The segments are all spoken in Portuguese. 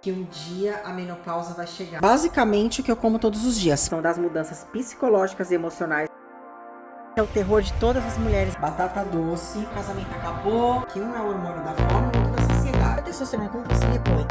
que um dia a menopausa vai chegar. Basicamente o que eu como todos os dias são das mudanças psicológicas e emocionais. É o terror de todas as mulheres. Batata doce, o casamento acabou, que um é o hormônio da fome e o outro da saciedade. A testosterona, como você repõe?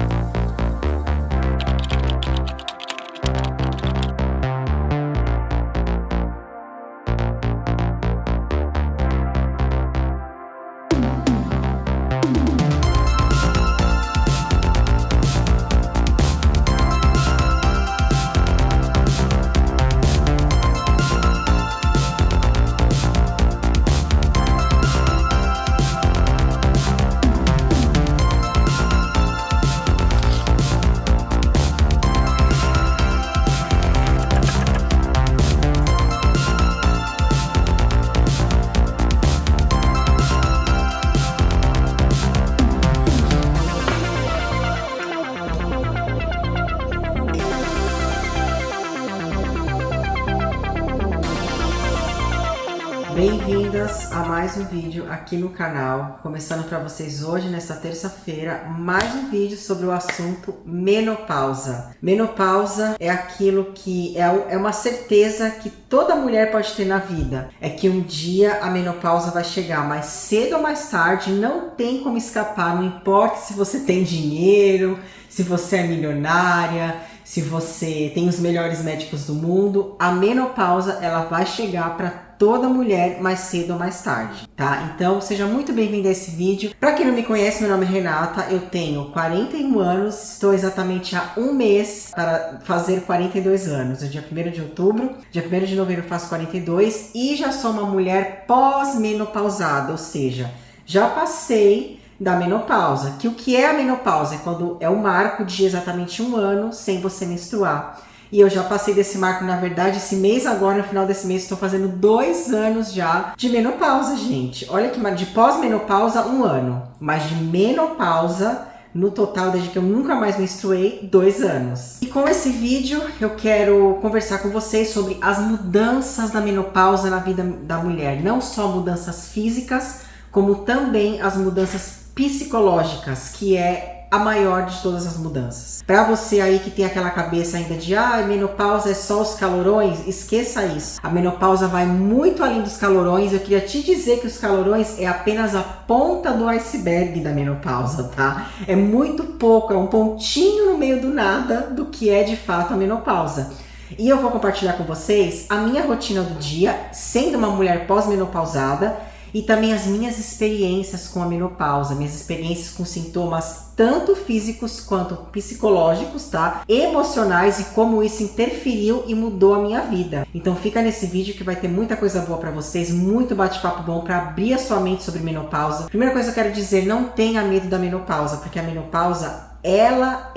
Bem-vindas a mais um vídeo aqui no canal, começando para vocês hoje, nesta terça-feira, mais um vídeo sobre o assunto menopausa. Menopausa é aquilo que é uma certeza que toda mulher pode ter na vida, é que um dia a menopausa vai chegar, mais cedo ou mais tarde, não tem como escapar, não importa se você tem dinheiro, se você é milionária, se você tem os melhores médicos do mundo, a menopausa ela vai chegar para toda mulher mais cedo ou mais tarde, tá? Então, seja muito bem-vindo a esse vídeo. Para quem não me conhece, meu nome é Renata, eu tenho 41 anos, estou exatamente há um mês para fazer 42 anos. No dia 1º de outubro, dia 1º de novembro eu faço 42 e já sou uma mulher pós-menopausada, ou seja, já passei da menopausa. Que o que é a menopausa? É quando é o marco de exatamente um ano sem você menstruar. E eu já passei desse marco, na verdade, esse mês agora, no final desse mês, estou fazendo 2 anos já de menopausa, gente. Olha que de pós-menopausa, 1 ano. Mas de menopausa, no total, desde que eu nunca mais menstruei, 2 anos. E com esse vídeo, eu quero conversar com vocês sobre as mudanças da menopausa na vida da mulher. Não só mudanças físicas, como também as mudanças psicológicas, que é a maior de todas as mudanças. Para você aí que tem aquela cabeça ainda de menopausa é só os calorões, esqueça isso. A menopausa vai muito além dos calorões. Eu queria te dizer que os calorões é apenas a ponta do iceberg da menopausa, tá? É muito pouco, é um pontinho no meio do nada do que é de fato a menopausa. E eu vou compartilhar com vocês a minha rotina do dia, sendo uma mulher pós-menopausada, e também as minhas experiências com a menopausa, minhas experiências com sintomas tanto físicos quanto psicológicos, tá? Emocionais e como isso interferiu e mudou a minha vida. Então fica nesse vídeo que vai ter muita coisa boa pra vocês, muito bate-papo bom pra abrir a sua mente sobre menopausa. Primeira coisa que eu quero dizer, não tenha medo da menopausa, porque a menopausa ela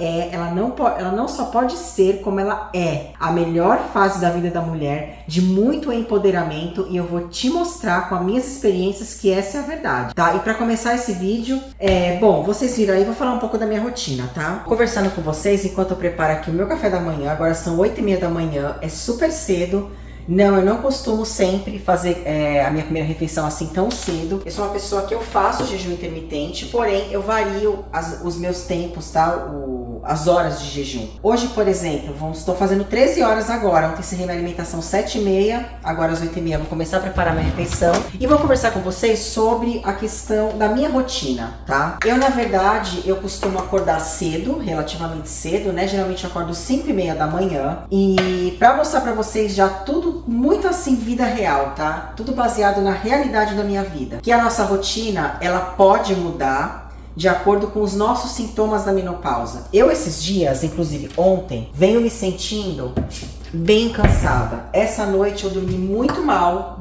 não só pode ser, como ela é a melhor fase da vida da mulher, de muito empoderamento, e eu vou te mostrar com as minhas experiências que essa é a verdade, tá? E para começar esse vídeo, bom, vocês viram aí, vou falar um pouco da minha rotina, tá? Conversando com vocês enquanto eu preparo aqui o meu café da manhã, agora são 8h30 da manhã, é super cedo. Não, eu não costumo sempre fazer a minha primeira refeição assim tão cedo. Eu sou uma pessoa que eu faço jejum intermitente, porém eu vario os meus tempos, tá? As horas de jejum. Hoje, por exemplo, estou fazendo 13 horas agora. Ontem encerrei minha alimentação 7h30, agora às 8h30 vou começar a preparar minha refeição. E vou conversar com vocês sobre a questão da minha rotina, tá? Eu, na verdade, eu costumo acordar cedo, relativamente cedo, né? Geralmente eu acordo 5h30 da manhã. E pra mostrar pra vocês já tudo muito assim, vida real, tá? Tudo baseado na realidade da minha vida. Que a nossa rotina, ela pode mudar de acordo com os nossos sintomas da menopausa. Eu, esses dias, inclusive ontem, venho me sentindo bem cansada. Essa noite eu dormi muito mal,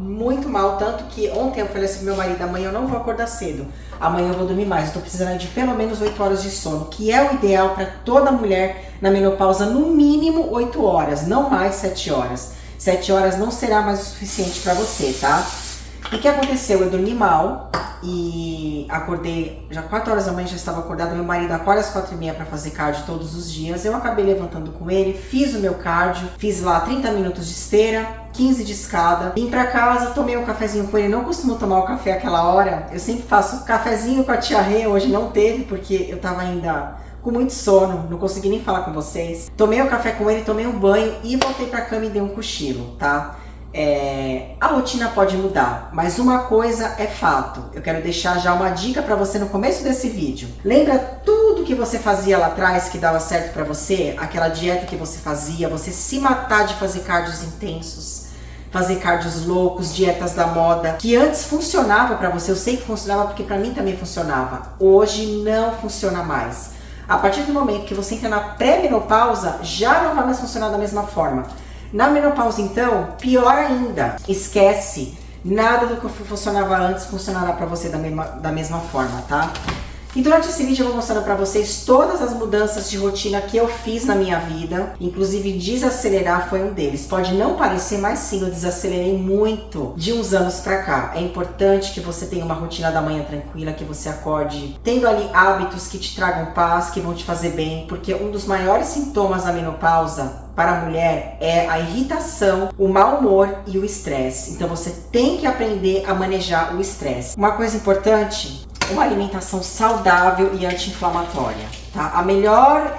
tanto que ontem eu falei assim pro meu marido, amanhã eu não vou acordar cedo, amanhã eu vou dormir mais, eu tô precisando de pelo menos 8 horas de sono, que é o ideal para toda mulher na menopausa, no mínimo 8 horas, não mais 7 horas. 7 horas não será mais o suficiente para você, tá? E o que aconteceu? Eu dormi mal e acordei, já 4 horas da manhã já estava acordada, meu marido acorda às 4h30 para fazer cardio todos os dias. Eu acabei levantando com ele, fiz o meu cardio, fiz lá 30 minutos de esteira, 15 de escada. Vim pra casa, tomei um cafezinho com ele. Não costumo tomar o café àquela hora, eu sempre faço cafezinho com a tia Rê, hoje não teve porque eu tava ainda com muito sono, não consegui nem falar com vocês. Tomei o café com ele, tomei um banho e voltei pra cama e dei um cochilo, tá? A rotina pode mudar, mas uma coisa é fato. Eu quero deixar já uma dica pra você no começo desse vídeo. Lembra tudo que você fazia lá atrás que dava certo pra você? Aquela dieta que você fazia, você se matar de fazer cardios intensos, fazer cardios loucos, dietas da moda, que antes funcionava pra você. Eu sei que funcionava porque pra mim também funcionava. Hoje não funciona mais. A partir do momento que você entra na pré-menopausa, já não vai mais funcionar da mesma forma. Na menopausa, então, pior ainda. Esquece. Nada do que funcionava antes funcionará pra você da mesma forma, tá? E durante esse vídeo eu vou mostrando pra vocês todas as mudanças de rotina que eu fiz na minha vida. Inclusive, desacelerar foi um deles. Pode não parecer, mas sim, eu desacelerei muito de uns anos pra cá. É importante que você tenha uma rotina da manhã tranquila, que você acorde tendo ali hábitos que te tragam paz, que vão te fazer bem. Porque um dos maiores sintomas da menopausa para a mulher é a irritação, o mau humor e o estresse. Então você tem que aprender a manejar o estresse. Uma coisa importante, uma alimentação saudável e anti-inflamatória, tá? O melhor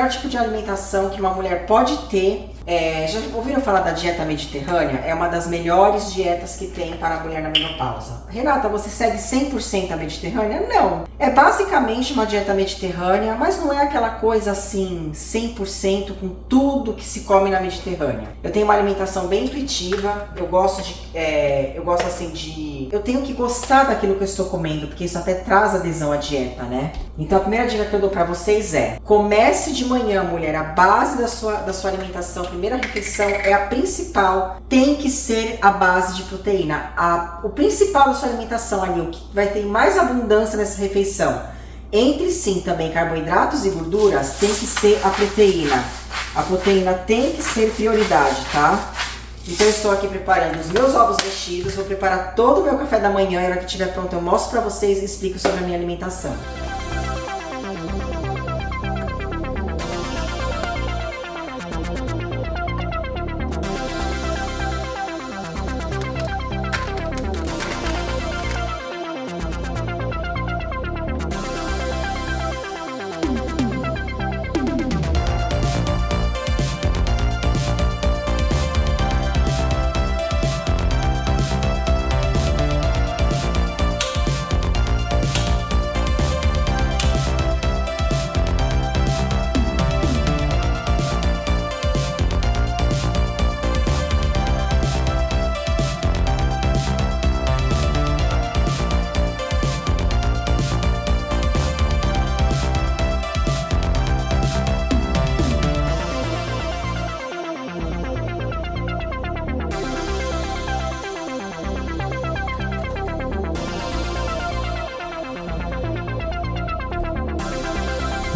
tipo de alimentação que uma mulher pode ter, já ouviram falar da dieta mediterrânea? É uma das melhores dietas que tem para a mulher na menopausa. Renata, você segue 100% a mediterrânea? Não. É basicamente uma dieta mediterrânea, mas não é aquela coisa assim, 100% com tudo que se come na Mediterrânea. Eu tenho uma alimentação bem intuitiva, eu tenho que gostar daquilo que eu estou comendo, porque isso até traz adesão à dieta, né? Então a primeira dica que eu dou pra vocês é: comece de manhã, mulher. A base da sua alimentação, a primeira refeição é a principal, tem que ser a base de proteína. O principal da sua alimentação ali, o que vai ter mais abundância nessa refeição, entre sim também carboidratos e gorduras, tem que ser a proteína. A proteína tem que ser prioridade, tá? Então eu estou aqui preparando os meus ovos mexidos, vou preparar todo o meu café da manhã, e a hora que estiver pronto eu mostro pra vocês e explico sobre a minha alimentação.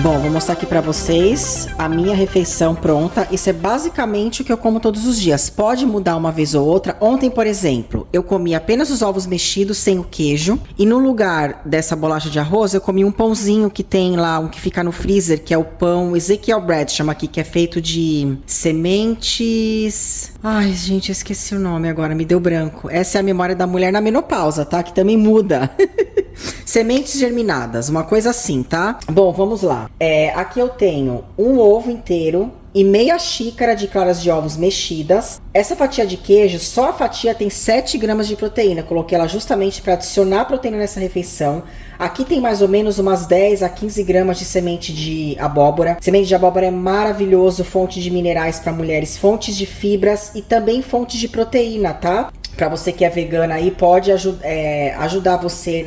Bom, vou mostrar aqui pra vocês a minha refeição pronta. Isso é basicamente o que eu como todos os dias. Pode mudar uma vez ou outra. Ontem, por exemplo, eu comi apenas os ovos mexidos sem o queijo. E no lugar dessa bolacha de arroz, eu comi um pãozinho que tem lá, um que fica no freezer, que é o pão Ezekiel Bread, chama aqui, que é feito de sementes... Ai, gente, eu esqueci o nome agora, me deu branco. Essa é a memória da mulher na menopausa, tá? Que também muda. Sementes germinadas, uma coisa assim, tá? Bom, vamos lá. Aqui eu tenho um ovo inteiro e meia xícara de claras de ovos mexidas. Essa fatia de queijo, só a fatia tem 7 gramas de proteína. Coloquei ela justamente para adicionar proteína nessa refeição. Aqui tem mais ou menos umas 10 a 15 gramas de semente de abóbora. Semente de abóbora é maravilhoso, fonte de minerais para mulheres, fontes de fibras e também fontes de proteína, tá? Para você que é vegana aí, pode ajudar você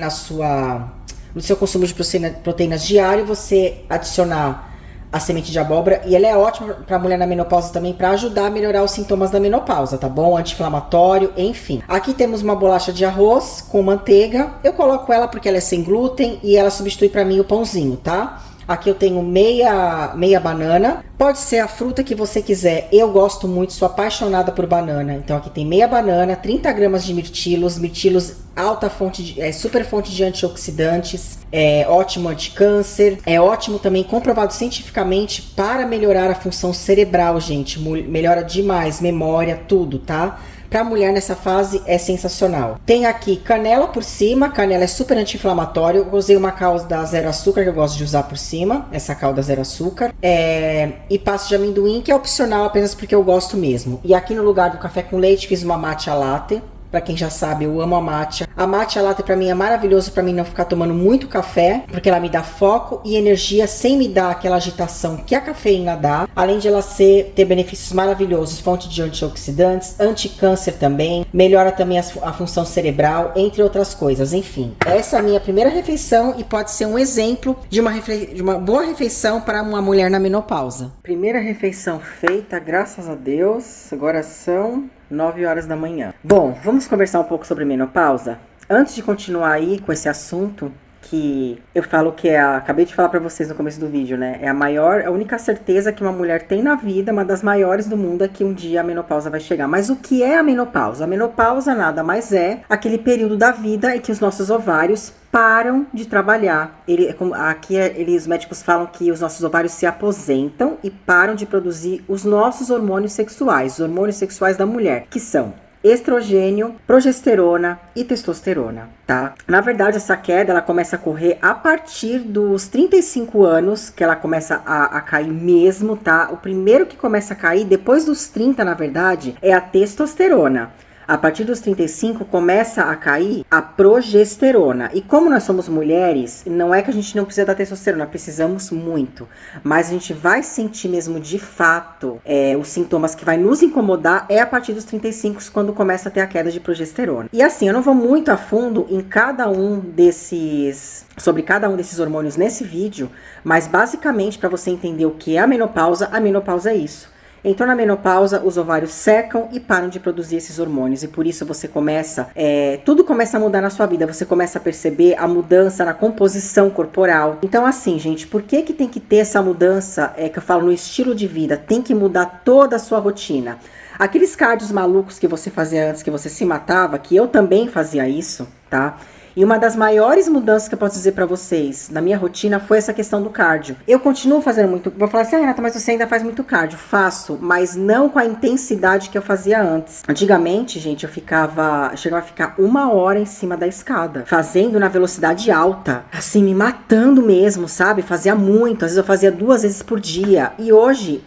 no seu consumo de proteínas diário, você adicionar a semente de abóbora. E ela é ótima para mulher na menopausa também, para ajudar a melhorar os sintomas da menopausa, tá bom? Anti-inflamatório, enfim. Aqui temos uma bolacha de arroz com manteiga. Eu coloco ela porque ela é sem glúten e ela substitui para mim o pãozinho, tá? Aqui eu tenho meia banana. Pode ser a fruta que você quiser. Eu gosto muito, sou apaixonada por banana. Então aqui tem meia banana, 30 gramas de mirtilos. Mirtilos, alta fonte, super fonte de antioxidantes. É ótimo anti-câncer. É ótimo também, comprovado cientificamente, para melhorar a função cerebral, gente. Melhora demais, memória, tudo, tá? pra mulher nessa fase é sensacional. Tem aqui canela por cima, canela é super anti-inflamatório. Eu usei uma calda zero açúcar que eu gosto de usar por cima, essa calda zero açúcar. E pasta de amendoim, que é opcional apenas porque eu gosto mesmo. E aqui no lugar do café com leite fiz uma matcha latte. Pra quem já sabe, eu amo a matcha. A matcha latte pra mim é maravilhoso pra mim não ficar tomando muito café, porque ela me dá foco e energia sem me dar aquela agitação que a cafeína dá. Além de ela ter benefícios maravilhosos, fonte de antioxidantes, anticâncer também, melhora também a função cerebral, entre outras coisas. Enfim, essa é a minha primeira refeição e pode ser um exemplo de uma boa refeição para uma mulher na menopausa. Primeira refeição feita, graças a Deus. Agora são 9 horas da manhã. Bom, vamos conversar um pouco sobre menopausa? Antes de continuar aí com esse assunto, que eu falo que acabei de falar pra vocês no começo do vídeo, né? É a única certeza que uma mulher tem na vida, uma das maiores do mundo, é que um dia a menopausa vai chegar. Mas o que é a menopausa? A menopausa nada mais é aquele período da vida em que os nossos ovários param de trabalhar. Os médicos falam que os nossos ovários se aposentam e param de produzir os nossos hormônios sexuais, os hormônios sexuais da mulher, que são estrogênio, progesterona e testosterona, tá? Na verdade, essa queda, ela começa a ocorrer a partir dos 35 anos, que ela começa a cair mesmo, tá? O primeiro que começa a cair, depois dos 30, na verdade, é a testosterona. A partir dos 35 começa a cair a progesterona. E como nós somos mulheres, não é que a gente não precisa da testosterona, precisamos muito. Mas a gente vai sentir mesmo de fato os sintomas que vai nos incomodar é a partir dos 35, quando começa a ter a queda de progesterona. E assim, eu não vou muito a fundo em sobre cada um desses hormônios nesse vídeo, mas basicamente para você entender o que é a menopausa é isso. Entrou na menopausa, os ovários secam e param de produzir esses hormônios. E por isso você começa, tudo começa a mudar na sua vida. Você começa a perceber a mudança na composição corporal. Então assim, gente, por que tem que ter essa mudança, que eu falo no estilo de vida? Tem que mudar toda a sua rotina. Aqueles cardios malucos que você fazia antes, que você se matava, que eu também fazia isso, tá? E uma das maiores mudanças que eu posso dizer pra vocês na minha rotina foi essa questão do cardio. Eu continuo fazendo muito. Vou falar assim, Renata, mas você ainda faz muito cardio. Faço, mas não com a intensidade que eu fazia antes. Antigamente, gente, eu chegava a ficar 1 hora em cima da escada, fazendo na velocidade alta, assim, me matando mesmo, sabe? Fazia muito, às vezes eu fazia 2 vezes por dia. E hoje,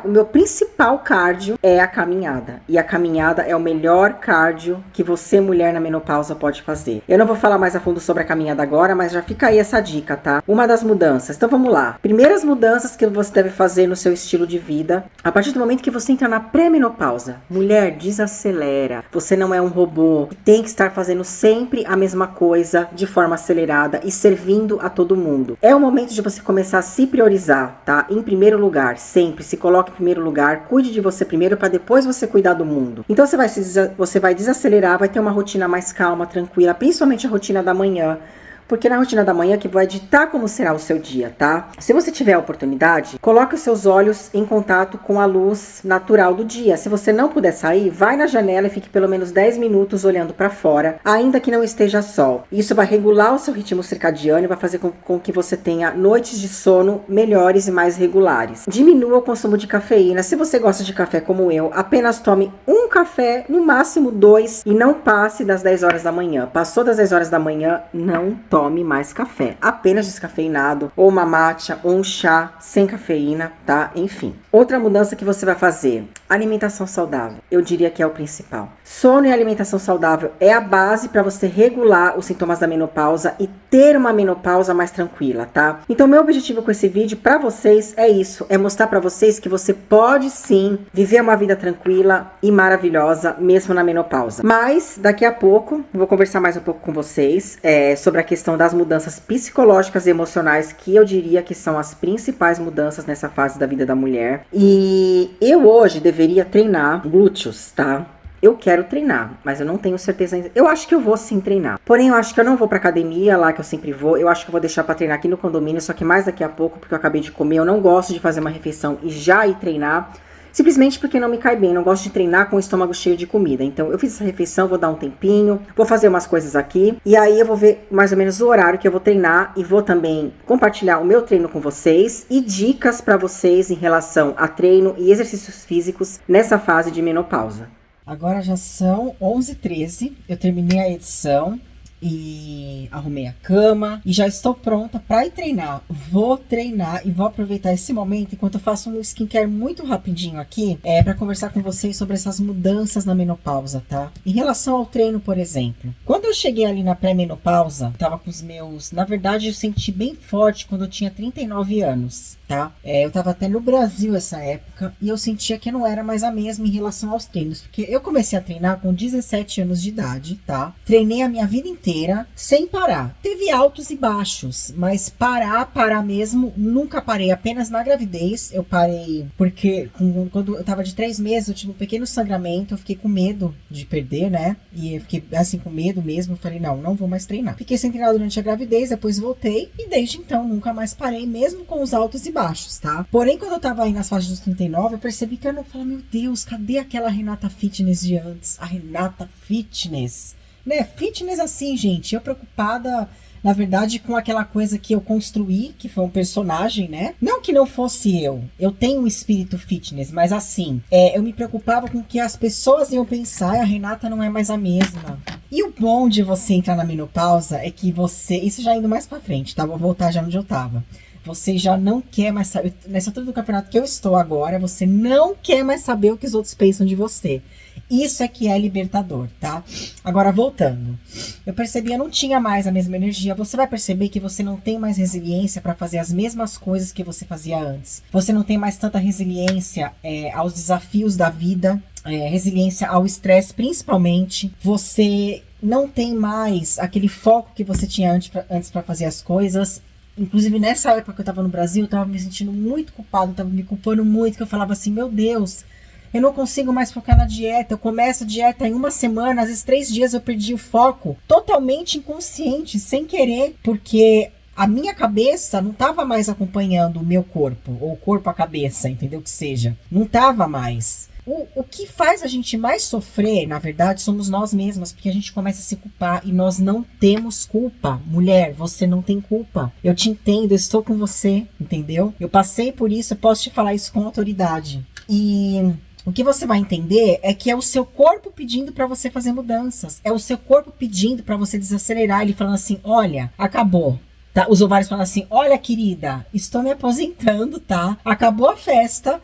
o meu principal cardio é a caminhada. E a caminhada é o melhor cardio que você, mulher na menopausa, pode fazer. Eu não vou falar mais a fundo sobre a caminhada agora, mas já fica aí essa dica, tá? Uma das mudanças. Então vamos lá. Primeiras mudanças que você deve fazer no seu estilo de vida. A partir do momento que você entra na pré-menopausa. Mulher, desacelera. Você não é um robô. Tem que estar fazendo sempre a mesma coisa de forma acelerada e servindo a todo mundo. É o momento de você começar a se priorizar, tá? Em primeiro lugar, sempre se coloque em primeiro lugar, cuide de você primeiro para depois você cuidar do mundo. Então você vai desacelerar, vai ter uma rotina mais calma, tranquila, principalmente a rotina da manhã. Porque na rotina da manhã que vai ditar como será o seu dia, tá? Se você tiver a oportunidade, coloque os seus olhos em contato com a luz natural do dia. Se você não puder sair, vai na janela e fique pelo menos 10 minutos olhando para fora, ainda que não esteja sol. Isso vai regular o seu ritmo circadiano e vai fazer com que você tenha noites de sono melhores e mais regulares. Diminua o consumo de cafeína. Se você gosta de café como eu, apenas tome um café, no máximo 2, e não passe das 10 horas da manhã. Passou das 10 horas da manhã, não tome mais café, apenas descafeinado, ou uma matcha, ou um chá sem cafeína, tá? Enfim. Outra mudança que você vai fazer, alimentação saudável, eu diria que é o principal. Sono e alimentação saudável é a base para você regular os sintomas da menopausa e ter uma menopausa mais tranquila, tá? Então, meu objetivo com esse vídeo para vocês é isso, é mostrar para vocês que você pode sim viver uma vida tranquila e maravilhosa, mesmo na menopausa. Mas, daqui a pouco, vou conversar mais um pouco com vocês sobre a questão das mudanças psicológicas e emocionais, que eu diria que são as principais mudanças nessa fase da vida da mulher. E eu hoje deveria treinar glúteos, tá? Eu quero treinar, mas eu não tenho certeza ainda. Eu acho que eu vou sim treinar. Porém, eu acho que eu não vou pra academia lá que eu sempre vou. Eu acho que eu vou deixar pra treinar aqui no condomínio, só que mais daqui a pouco, porque eu acabei de comer. Eu não gosto de fazer uma refeição e já ir treinar. Simplesmente porque não me cai bem, não gosto de treinar com o estômago cheio de comida. Então eu fiz essa refeição, vou dar um tempinho, vou fazer umas coisas aqui. E aí eu vou ver mais ou menos o horário que eu vou treinar. E vou também compartilhar o meu treino com vocês. E dicas pra vocês em relação a treino e exercícios físicos nessa fase de menopausa. Agora já são 11h13, eu terminei a edição e arrumei a cama e já estou pronta para ir treinar. Vou treinar e vou aproveitar esse momento enquanto eu faço um skincare muito rapidinho aqui, para conversar com vocês sobre essas mudanças na menopausa, tá? Em relação ao treino, por exemplo, quando eu cheguei ali na pré-menopausa, tava com os meus... Na verdade, eu senti bem forte quando eu tinha 39 anos, tá? Eu tava até no Brasil essa época e eu sentia que eu não era mais a mesma em relação aos treinos, porque eu comecei a treinar com 17 anos de idade, tá? Treinei a minha vida inteira sem parar. Teve altos e baixos, mas parar mesmo, nunca parei. Apenas na gravidez eu parei, porque quando eu tava de 3 meses, eu tive um pequeno sangramento, eu fiquei com medo de perder, né? E eu fiquei assim com medo mesmo, eu falei, não vou mais treinar. Fiquei sem treinar durante a gravidez, depois voltei e desde então nunca mais parei, mesmo com os altos e baixos, tá? Porém, quando eu tava aí nas faixas dos 39, eu percebi que eu não falei, meu Deus, cadê aquela Renata Fitness de antes? A Renata Fitness, né? Fitness assim, gente, eu preocupada, na verdade, com aquela coisa que eu construí, que foi um personagem, né? Não que não fosse eu tenho um espírito fitness, mas assim, eu me preocupava com o que as pessoas iam pensar, a Renata não é mais a mesma. E o bom de você entrar na menopausa é que você, isso já indo mais pra frente, tá? Vou voltar já onde eu tava. Você já não quer mais saber, nessa altura do campeonato que eu estou agora, você não quer mais saber o que os outros pensam de você. Isso é que é libertador, tá? Agora, voltando. Eu percebi, eu não tinha mais a mesma energia. Você vai perceber que você não tem mais resiliência para fazer as mesmas coisas que você fazia antes. Você não tem mais tanta resiliência aos desafios da vida, resiliência ao estresse, principalmente. Você não tem mais aquele foco que você tinha antes para fazer as coisas. Inclusive, nessa época que eu tava no Brasil, eu tava me sentindo muito culpada, eu tava me culpando muito, que eu falava assim, meu Deus, eu não consigo mais focar na dieta, eu começo a dieta em 1 semana, às vezes 3 dias eu perdi o foco, totalmente inconsciente, sem querer, porque a minha cabeça não tava mais acompanhando o meu corpo, ou o corpo a cabeça, entendeu? Que seja, não tava mais. O que faz a gente mais sofrer, na verdade, somos nós mesmas, porque a gente começa a se culpar e nós não temos culpa. Mulher, você não tem culpa. Eu te entendo, eu estou com você, entendeu? Eu passei por isso, eu posso te falar isso com autoridade. E o que você vai entender é que é o seu corpo pedindo para você fazer mudanças. É o seu corpo pedindo para você desacelerar. Ele falando assim, olha, acabou. Tá? Os ovários falam assim, olha querida, estou me aposentando, tá? Acabou a festa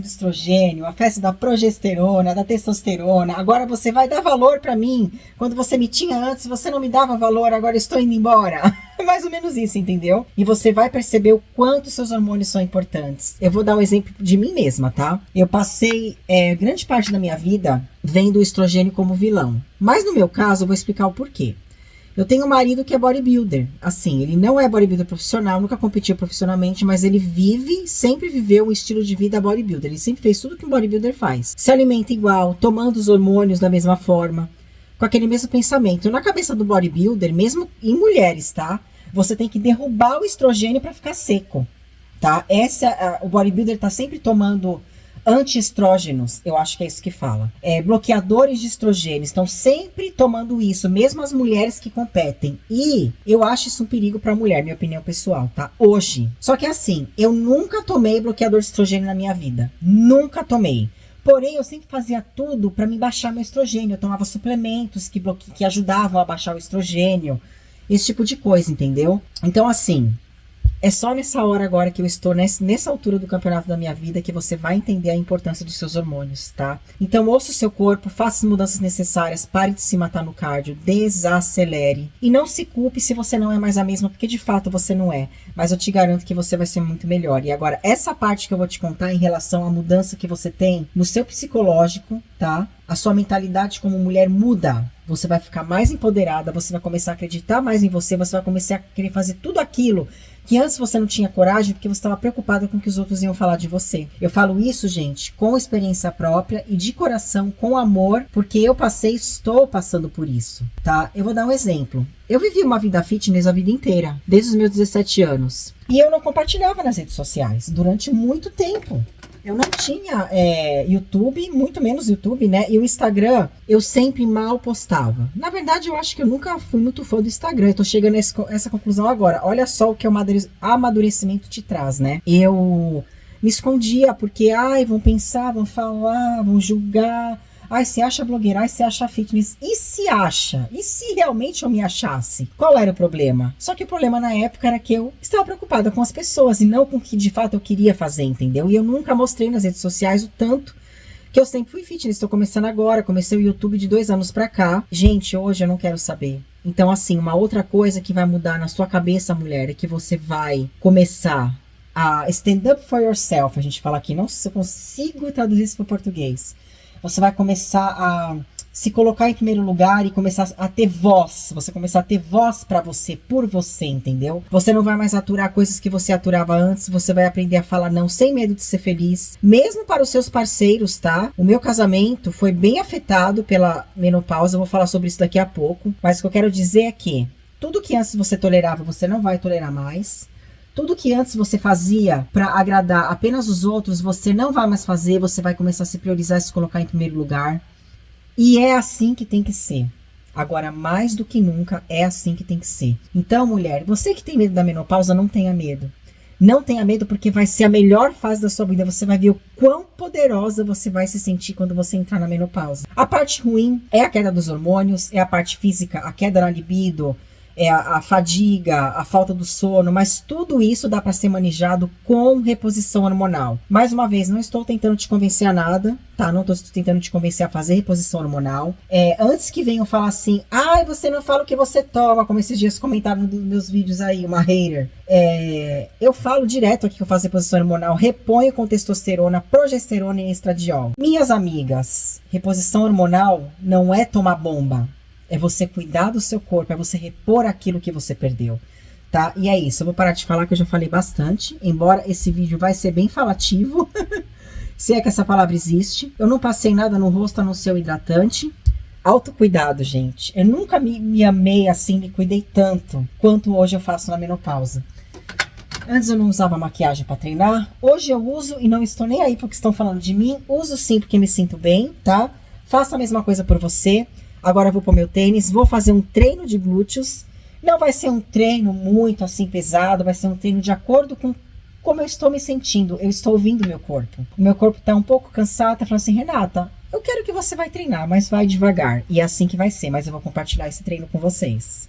do estrogênio, a festa da progesterona, da testosterona, agora você vai dar valor pra mim. Quando você me tinha antes, você não me dava valor, agora estou indo embora. É mais ou menos isso, entendeu? E você vai perceber o quanto seus hormônios são importantes. Eu vou dar um exemplo de mim mesma, tá? Eu passei grande parte da minha vida vendo o estrogênio como vilão. Mas no meu caso, eu vou explicar o porquê. Eu tenho um marido que é bodybuilder. Assim, ele não é bodybuilder profissional, nunca competiu profissionalmente, mas ele sempre viveu um estilo de vida bodybuilder. Ele sempre fez tudo que um bodybuilder faz. Se alimenta igual, tomando os hormônios da mesma forma, com aquele mesmo pensamento. Na cabeça do bodybuilder, mesmo em mulheres, tá? Você tem que derrubar o estrogênio para ficar seco, tá? O bodybuilder tá sempre tomando anti-estrógenos, eu acho que é isso que fala. Bloqueadores de estrogênio, estão sempre tomando isso, mesmo as mulheres que competem. E eu acho isso um perigo pra mulher, minha opinião pessoal, tá? Hoje. Só que assim, eu nunca tomei bloqueador de estrogênio na minha vida. Nunca tomei. Porém, eu sempre fazia tudo pra me baixar meu estrogênio. Eu tomava suplementos que ajudavam a baixar o estrogênio. Esse tipo de coisa, entendeu? Então, assim, é só nessa hora agora que eu estou, nessa altura do campeonato da minha vida, que você vai entender a importância dos seus hormônios, tá? Então, ouça o seu corpo, faça as mudanças necessárias, pare de se matar no cardio, desacelere. E não se culpe se você não é mais a mesma, porque de fato você não é. Mas eu te garanto que você vai ser muito melhor. E agora, essa parte que eu vou te contar em relação à mudança que você tem no seu psicológico, tá? A sua mentalidade como mulher muda. Você vai ficar mais empoderada, você vai começar a acreditar mais em você, você vai começar a querer fazer tudo aquilo que antes você não tinha coragem porque você estava preocupada com o que os outros iam falar de você. Eu falo isso, gente, com experiência própria e de coração, com amor, porque eu estou passando por isso, tá? Eu vou dar um exemplo. Eu vivi uma vida fitness a vida inteira, desde os meus 17 anos. E eu não compartilhava nas redes sociais durante muito tempo. Eu não tinha YouTube, muito menos YouTube, né? E o Instagram, eu sempre mal postava. Na verdade, eu acho que eu nunca fui muito fã do Instagram. Eu tô chegando a essa conclusão agora. Olha só o que o amadurecimento te traz, né? Eu me escondia porque, vão pensar, vão falar, vão julgar. Ai, se acha blogueira, ai, se acha fitness. E se acha? E se realmente eu me achasse? Qual era o problema? Só que o problema na época era que eu estava preocupada com as pessoas e não com o que de fato eu queria fazer, entendeu? E eu nunca mostrei nas redes sociais o tanto que eu sempre fui fitness. Estou começando agora, comecei o YouTube de 2 anos pra cá. Gente, hoje eu não quero saber. Então, assim, uma outra coisa que vai mudar na sua cabeça, mulher, é que você vai começar a stand up for yourself. A gente fala aqui, não sei se eu consigo traduzir isso para o português. Você vai começar a se colocar em primeiro lugar e começar a ter voz. Você começar a ter voz pra você, por você, entendeu? Você não vai mais aturar coisas que você aturava antes. Você vai aprender a falar não sem medo de ser feliz. Mesmo para os seus parceiros, tá? O meu casamento foi bem afetado pela menopausa. Eu vou falar sobre isso daqui a pouco. Mas o que eu quero dizer é que tudo que antes você tolerava, você não vai tolerar mais. Tudo que antes você fazia para agradar apenas os outros, você não vai mais fazer. Você vai começar a se priorizar e se colocar em primeiro lugar. E é assim que tem que ser. Agora, mais do que nunca, é assim que tem que ser. Então, mulher, você que tem medo da menopausa, não tenha medo. Não tenha medo, porque vai ser a melhor fase da sua vida. Você vai ver o quão poderosa você vai se sentir quando você entrar na menopausa. A parte ruim é a queda dos hormônios, é a parte física, a queda na libido, é a fadiga, a falta do sono, mas tudo isso dá para ser manejado com reposição hormonal. Mais uma vez, não estou tentando te convencer a nada, tá? Não estou tentando te convencer a fazer reposição hormonal. Antes que venham falar assim, ai, você não fala o que você toma, como esses dias comentaram nos meus vídeos aí, uma hater. Eu falo direto aqui que eu faço reposição hormonal, reponho com testosterona, progesterona e estradiol. Minhas amigas, reposição hormonal não é tomar bomba. É você cuidar do seu corpo, é você repor aquilo que você perdeu, tá? E é isso, eu vou parar de falar que eu já falei bastante, embora esse vídeo vai ser bem falativo, se é que essa palavra existe. Eu não passei nada no rosto a não ser o hidratante. Autocuidado, gente. Eu nunca me amei assim, me cuidei tanto quanto hoje eu faço na menopausa. Antes eu não usava maquiagem para treinar, hoje eu uso e não estou nem aí porque estão falando de mim. Uso sim porque me sinto bem, tá? Faça a mesma coisa por você. Agora eu vou pôr meu tênis, vou fazer um treino de glúteos. Não vai ser um treino muito assim pesado, vai ser um treino de acordo com como eu estou me sentindo. Eu estou ouvindo meu corpo. O meu corpo tá um pouco cansado, tá falando assim, Renata, eu quero que você vai treinar, mas vai devagar. E é assim que vai ser, mas eu vou compartilhar esse treino com vocês.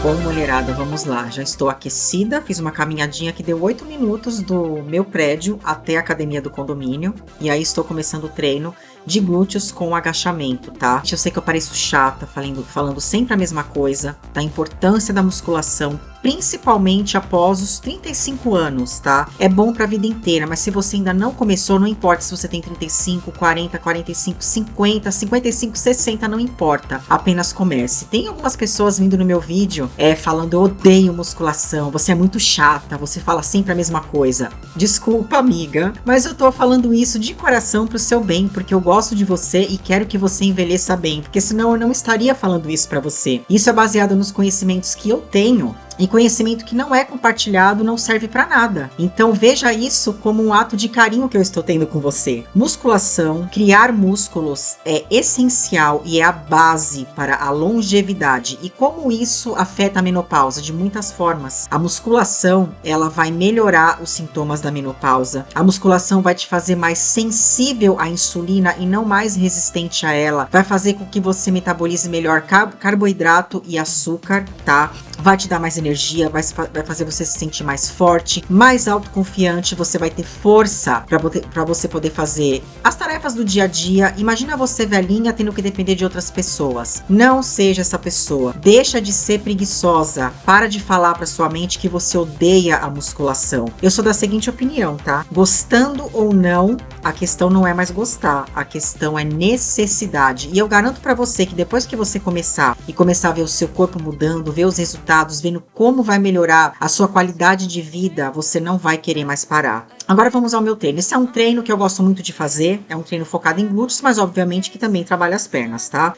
Bom, mulherada, vamos lá. Já estou aquecida, fiz uma caminhadinha que deu 8 minutos do meu prédio até a academia do condomínio. E aí estou começando o treino de glúteos com agachamento, tá? Eu sei que eu pareço chata, falando sempre a mesma coisa, da importância da musculação, principalmente após os 35 anos, tá? É bom pra vida inteira, mas se você ainda não começou, não importa se você tem 35, 40, 45, 50, 55, 60, não importa. Apenas comece. Tem algumas pessoas vindo no meu vídeo falando, eu odeio musculação, você é muito chata, você fala sempre a mesma coisa. Desculpa, amiga, mas eu tô falando isso de coração pro seu bem, porque eu gosto de você e quero que você envelheça bem, porque senão eu não estaria falando isso pra você. Isso é baseado nos conhecimentos que eu tenho. E conhecimento que não é compartilhado não serve pra nada. Então veja isso como um ato de carinho que eu estou tendo com você. Musculação, criar músculos é essencial e é a base para a longevidade. E como isso afeta a menopausa? De muitas formas. A musculação, ela vai melhorar os sintomas da menopausa. A musculação vai te fazer mais sensível à insulina e não mais resistente a ela. Vai fazer com que você metabolize melhor carboidrato e açúcar, tá? Vai te dar mais energia, vai fazer você se sentir mais forte, mais autoconfiante, você vai ter força para você poder fazer as tarefas do dia a dia. Imagina você velhinha tendo que depender de outras pessoas. Não seja essa pessoa. Deixa de ser preguiçosa. Para de falar para sua mente que você odeia a musculação. Eu sou da seguinte opinião, tá? Gostando ou não, a questão não é mais gostar, a questão é necessidade. E eu garanto para você que depois que você começar a ver o seu corpo mudando, ver os resultados, vendo como vai melhorar a sua qualidade de vida, você não vai querer mais parar. Agora vamos ao meu treino. Esse é um treino que eu gosto muito de fazer, é um treino focado em glúteos, mas obviamente que também trabalha as pernas, tá?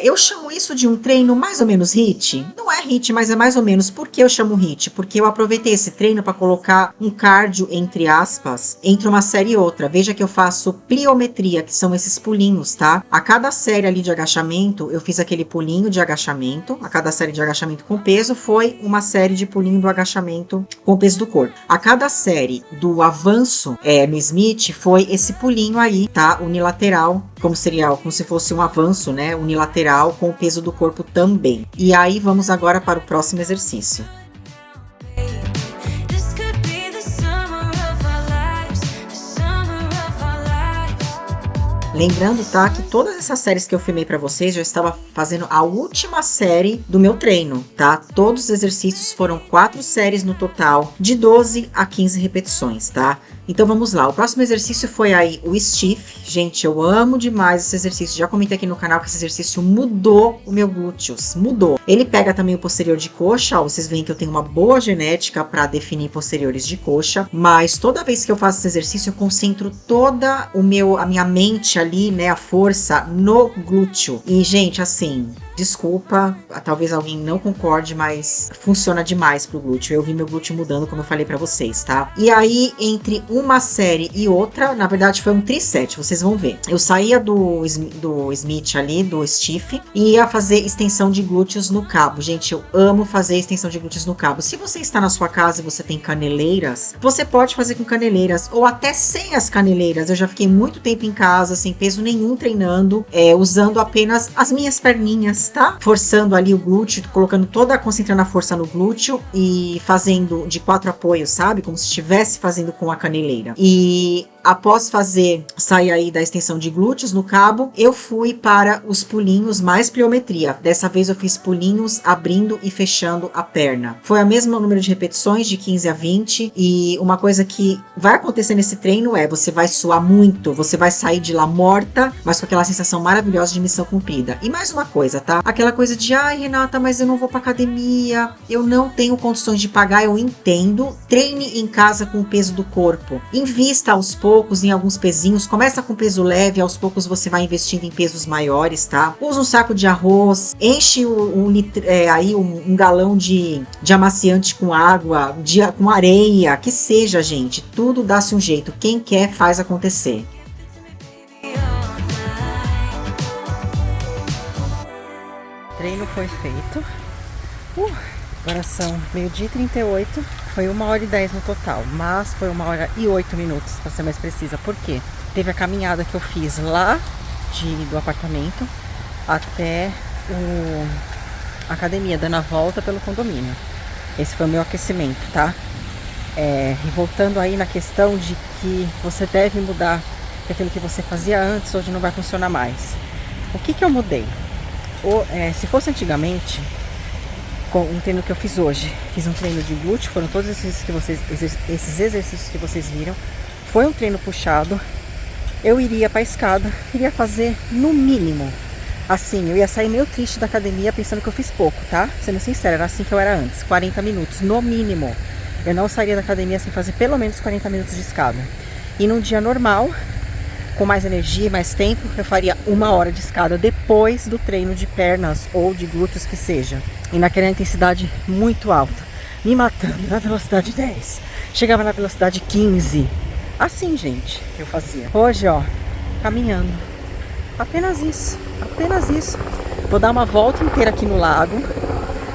Eu chamo isso de um treino mais ou menos HIIT. Não é HIIT, mas é mais ou menos. Por que eu chamo HIIT? Porque eu aproveitei esse treino para colocar um cardio, entre aspas, entre uma série e outra. Veja que eu faço pliometria, que são esses pulinhos, tá? A cada série ali de agachamento, eu fiz aquele pulinho de agachamento. A cada série de agachamento com peso foi uma série de pulinho do agachamento com peso do corpo. A cada série do avanço avanço no Smith foi esse pulinho aí, tá? Unilateral, como se fosse um avanço, né? Unilateral com o peso do corpo também. E aí vamos agora para o próximo exercício. Lembrando, tá, que todas essas séries que eu filmei pra vocês, já estava fazendo a última série do meu treino, tá? Todos os exercícios foram 4 séries no total, de 12 a 15 repetições, tá? Então vamos lá, o próximo exercício foi aí o stiff. Gente, eu amo demais esse exercício, já comentei aqui no canal que esse exercício mudou o meu glúteos, mudou. Ele pega também o posterior de coxa, ó, vocês veem que eu tenho uma boa genética para definir posteriores de coxa, mas toda vez que eu faço esse exercício eu concentro toda a minha mente ali, né, a força no glúteo. E gente, assim, desculpa, talvez alguém não concorde, mas funciona demais pro glúteo. Eu vi meu glúteo mudando, como eu falei pra vocês, tá? E aí, entre uma série e outra, na verdade foi um triset, vocês vão ver. Eu saía do Smith ali, do stiff, e ia fazer extensão de glúteos no cabo. Gente, eu amo fazer extensão de glúteos no cabo. Se você está na sua casa e você tem caneleiras, você pode fazer com caneleiras, ou até sem as caneleiras. Eu já fiquei muito tempo em casa, sem peso nenhum, treinando, usando apenas as minhas perninhas, tá? Forçando ali o glúteo, concentrando a força no glúteo e fazendo de 4 apoios, sabe? Como se estivesse fazendo com a caneleira. E após sair aí da extensão de glúteos no cabo, eu fui para os pulinhos mais pliometria. Dessa vez eu fiz pulinhos abrindo e fechando a perna. Foi o mesmo número de repetições, de 15 a 20. E uma coisa que vai acontecer nesse treino você vai suar muito, você vai sair de lá morta, mas com aquela sensação maravilhosa de missão cumprida. E mais uma coisa, tá? Aquela coisa de, ai Renata, mas eu não vou pra academia, eu não tenho condições de pagar, eu entendo. Treine em casa com o peso do corpo. Invista aos poucos em alguns pezinhos, começa com peso leve, aos poucos você vai investindo em pesos maiores, tá? Usa um saco de arroz, enche um galão de amaciante com água, com areia, que seja, gente. Tudo dá-se um jeito. Quem quer faz acontecer. O treino foi feito. Agora são 12h38. Foi 1h10 no total, mas foi 1h08, para ser mais precisa. Por quê? Teve a caminhada que eu fiz lá do apartamento até a academia, dando a volta pelo condomínio. Esse foi o meu aquecimento, tá? E voltando aí na questão de que você deve mudar aquilo que você fazia antes, hoje não vai funcionar mais. O que eu mudei? Se fosse antigamente, com um treino que eu fiz hoje, fiz um treino de glúteo, foram todos esses exercícios que vocês viram. Foi um treino puxado. Eu iria para a escada, iria fazer no mínimo. Assim, eu ia sair meio triste da academia pensando que eu fiz pouco, tá? Sendo sincera, era assim que eu era antes, 40 minutos, no mínimo. Eu não sairia da academia sem fazer pelo menos 40 minutos de escada. E num dia normal, com mais energia, mais tempo, eu faria 1 hora de escada depois do treino de pernas ou de glúteos que seja. E naquela intensidade muito alta, me matando na velocidade 10. Chegava na velocidade 15. Assim, gente, eu fazia. Hoje, ó, caminhando. Apenas isso, apenas isso. Vou dar uma volta inteira aqui no lago.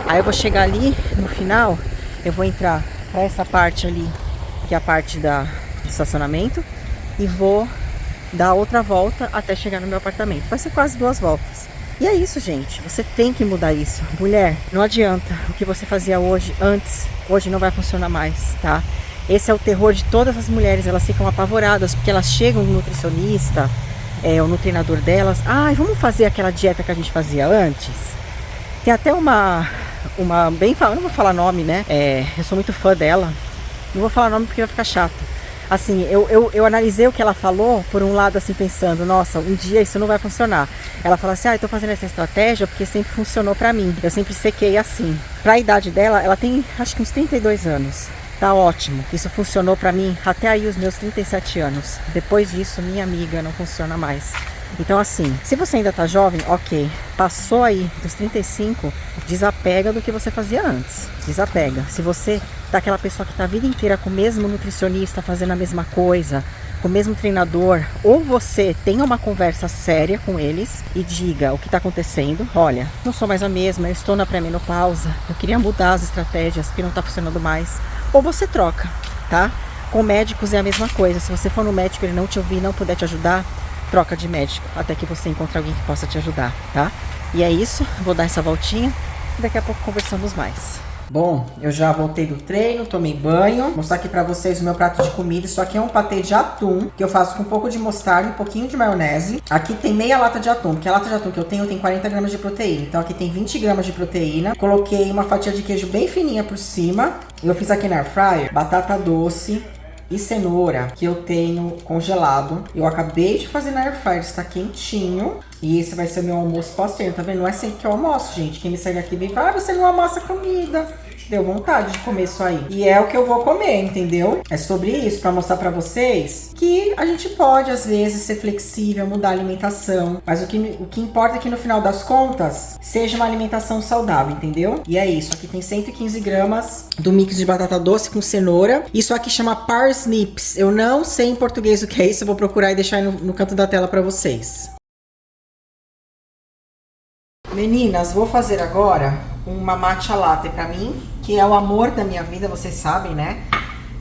Aí eu vou chegar ali, no final, eu vou entrar para essa parte ali, que é a parte do estacionamento, e vou dar outra volta até chegar no meu apartamento. Vai ser quase 2 voltas. E é isso, gente. Você tem que mudar isso. Mulher, não adianta. O que você fazia hoje não vai funcionar mais, tá? Esse é o terror de todas as mulheres. Elas ficam apavoradas porque elas chegam no nutricionista ou no treinador delas. Vamos fazer aquela dieta que a gente fazia antes? Tem até uma eu não vou falar nome, né? Eu sou muito fã dela. Não vou falar nome porque vai ficar chato. Assim, eu analisei o que ela falou por um lado, assim, pensando, nossa, um dia isso não vai funcionar. Ela fala assim, eu tô fazendo essa estratégia porque sempre funcionou pra mim. Eu sempre sequei assim. Pra idade dela, ela tem, acho que uns 32 anos. Tá ótimo. Isso funcionou pra mim até aí os meus 37 anos. Depois disso, minha amiga, não funciona mais. Então, assim, se você ainda tá jovem, ok. Passou aí dos 35, desapega do que você fazia antes. Desapega. Se você tá aquela pessoa que tá a vida inteira com o mesmo nutricionista, fazendo a mesma coisa, com o mesmo treinador, ou você tenha uma conversa séria com eles e diga o que tá acontecendo. Olha, não sou mais a mesma, eu estou na pré-menopausa, eu queria mudar as estratégias que não tá funcionando mais. Ou você troca, tá? Com médicos é a mesma coisa. Se você for no médico e ele não te ouvir, não puder te ajudar, troca de médico, até que você encontre alguém que possa te ajudar, tá? E é isso, vou dar essa voltinha e daqui a pouco conversamos mais. Bom, eu já voltei do treino, tomei banho. Vou mostrar aqui pra vocês o meu prato de comida. Isso aqui é um patê de atum, que eu faço com um pouco de mostarda e um pouquinho de maionese. Aqui tem meia lata de atum, porque a lata de atum que eu tenho tem 40 gramas de proteína. Então aqui tem 20 gramas de proteína. Coloquei uma fatia de queijo bem fininha por cima. Eu fiz aqui na air fryer batata doce e cenoura, que eu tenho congelado. Eu acabei de fazer na air fryer, está quentinho. E esse vai ser o meu almoço pós-treino, tá vendo? Não é sempre que eu almoço, gente. Quem me segue aqui vem falar, você não almoça comida. Deu vontade de comer isso aí. E é o que eu vou comer, entendeu? É sobre isso, pra mostrar pra vocês que a gente pode, às vezes, ser flexível, mudar a alimentação. Mas o que importa é que, no final das contas, seja uma alimentação saudável, entendeu? E é isso. Aqui tem 115 gramas do mix de batata doce com cenoura. Isso aqui chama parsnips. Eu não sei em português o que é isso. Eu vou procurar e deixar aí no canto da tela pra vocês. Meninas, vou fazer agora uma matcha latte pra mim, que é o amor da minha vida, vocês sabem, né?